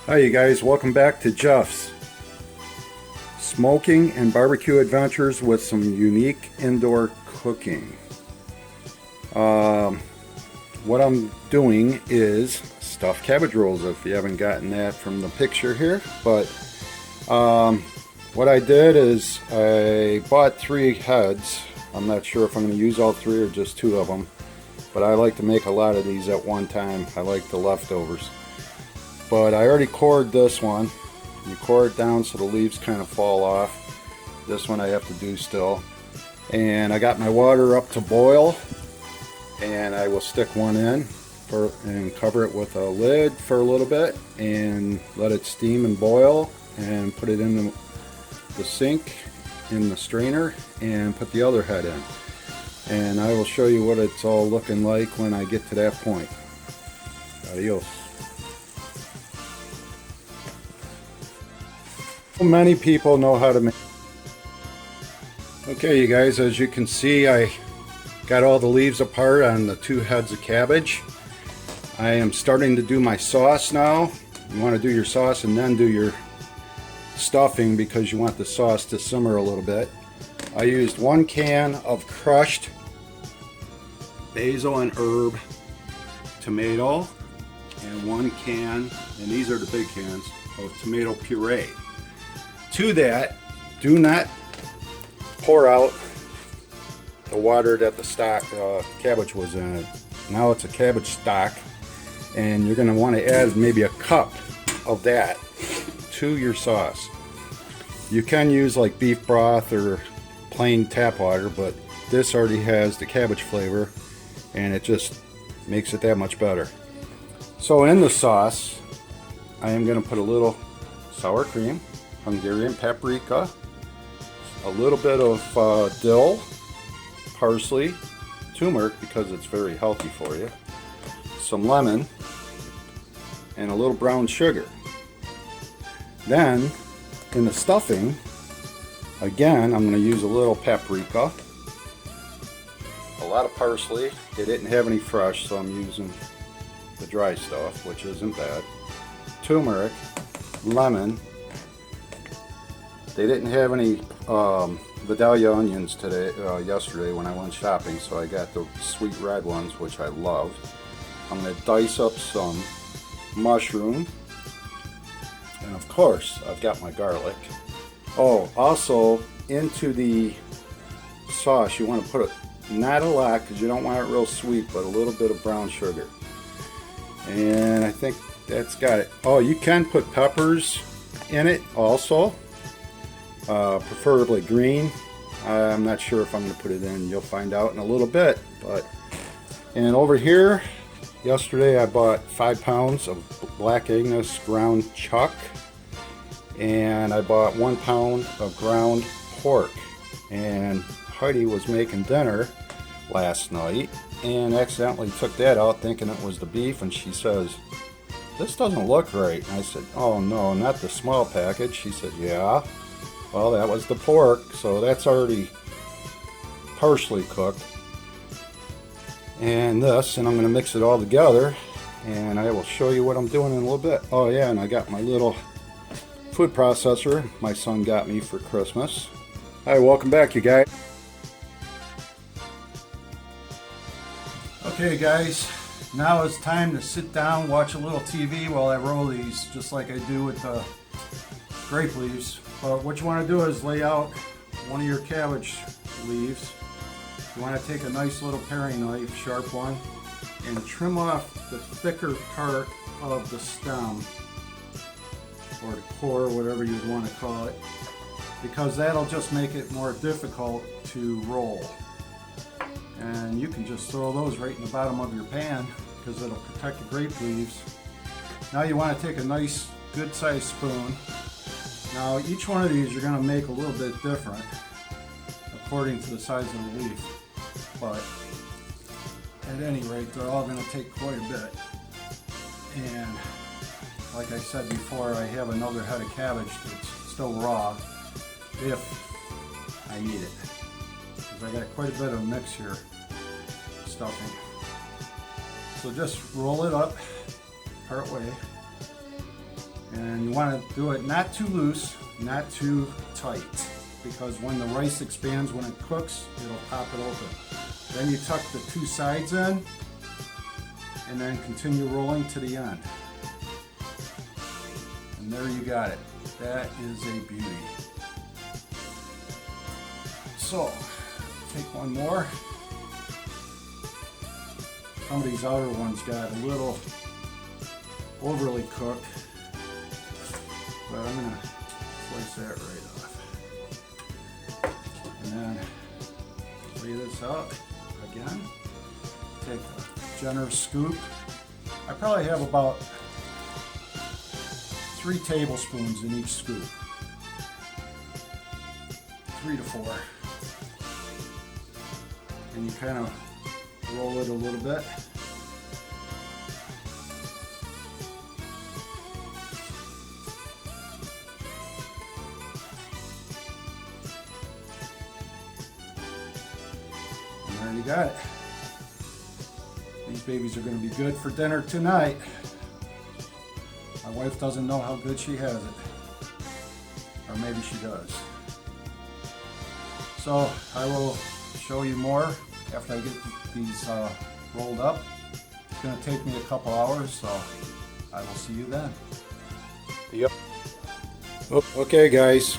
Hi you guys, welcome back to Jeff's Smoking and Barbecue Adventures with some unique indoor cooking. What I'm doing is stuffed cabbage rolls, if you haven't gotten that from the picture here. But what I did is I bought 3 heads. I'm not sure if I'm going to use all 3 or just 2 of them. But I like to make a lot of these at one time. I like the leftovers. But I already cored this one. You core it down so the leaves kind of fall off. This one I have to do still. And I got my water up to boil, and I will stick one in and cover it with a lid for a little bit and let it steam and boil, and put it in the sink in the strainer and put the other head in. And I will show you what it's all looking like when I get to that point. Adios. Many people know how to make. Okay, you guys, as you can see, I got all the leaves apart on the 2 heads of cabbage. I am starting to do my sauce now. You want to do your sauce and then do your stuffing because you want the sauce to simmer a little bit. I used 1 can of crushed basil and herb tomato and 1 can, and these are the big cans, of tomato puree. To that, do not pour out the water that the stock cabbage was in it. Now it's a cabbage stock, and you're going to want to add maybe a cup of that to your sauce. You can use like beef broth or plain tap water, but this already has the cabbage flavor and it just makes it that much better. So in the sauce, I am going to put a little sour cream, Hungarian paprika, a little bit of dill, parsley, turmeric because it's very healthy for you, some lemon, and a little brown sugar. Then in the stuffing, again, I'm going to use a little paprika, a lot of parsley. They didn't have any fresh, so I'm using the dry stuff, which isn't bad. Turmeric, lemon. They didn't have any Vidalia onions yesterday when I went shopping, so I got the sweet red ones, which I love. I'm going to dice up some mushroom, and of course I've got my garlic. Oh, also into the sauce you want to put not a lot because you don't want it real sweet, but a little bit of brown sugar. And I think that's got it. Oh, you can put peppers in it also. Preferably green. I'm not sure if I'm going to put it in. You'll find out in a little bit. And over here, yesterday I bought 5 pounds of Black Angus ground chuck, and I bought 1 pound of ground pork. And Heidi was making dinner last night and accidentally took that out thinking it was the beef, and she says, "This doesn't look right." And I said, "Oh no, not the small package." She said, "Yeah." Well, that was the pork, so that's already partially cooked. And this, and I'm going to mix it all together, and I will show you what I'm doing in a little bit. Oh yeah, and I got my little food processor my son got me for Christmas. Hi, welcome back, you guys. Okay, guys, now it's time to sit down, watch a little TV while I roll these, just like I do with the grape leaves. But what you want to do is lay out one of your cabbage leaves. You want to take a nice little paring knife, sharp one, and trim off the thicker part of the stem, or the core, whatever you want to call it, because that'll just make it more difficult to roll. And you can just throw those right in the bottom of your pan because it'll protect the grape leaves. Now you want to take a nice good sized spoon. Now each one of these you're going to make a little bit different according to the size of the leaf, but at any rate they're all going to take quite a bit. And like I said before, I have another head of cabbage that's still raw if I need it, because I got quite a bit of mix here, stuffing. So just roll it up part way And you want to do it not too loose, not too tight, because when the rice expands, when it cooks, it'll pop it open. Then you tuck the two sides in, and then continue rolling to the end. And there you got it. That is a beauty. So, take one more. Some of these outer ones got a little overly cooked, but I'm going to slice that right off. And then lay this out again. Take a generous scoop. I probably have about 3 tablespoons in each scoop. 3 to 4. And you kind of roll it a little bit. And there you got it. These babies are going to be good for dinner tonight. My wife doesn't know how good she has it. Or maybe she does. So I will show you more after I get these rolled up. It's going to take me a couple hours, so I will see you then. Yep. Okay guys,